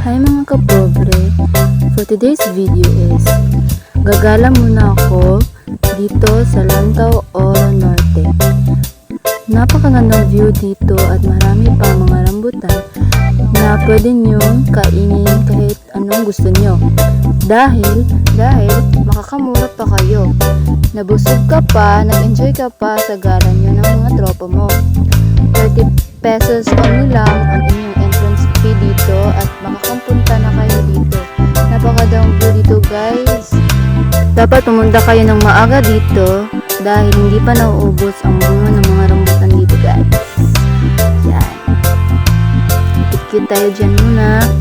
Hi mga kapobre, for today's video is gagala muna ako dito sa Lantaw Oro Norte. Napakagandang view dito at marami pa mga rambutan na pwede nyong kainin kahit anong gusto nyo. Dahil makakamura pa kayo. Nabusog ka pa, nag-enjoy ka pa sa gala nyo ng mga tropa mo. 30 pesos only lang ang inyong entrance fee dito at makakampunta na kayo dito. Napakagandang view dito guys. Dapat pumunta kayo ng maaga dito dahil hindi pa nauubos ang bunga ng mga rambutan dito guys. Yan. Tikit tayo dyan muna.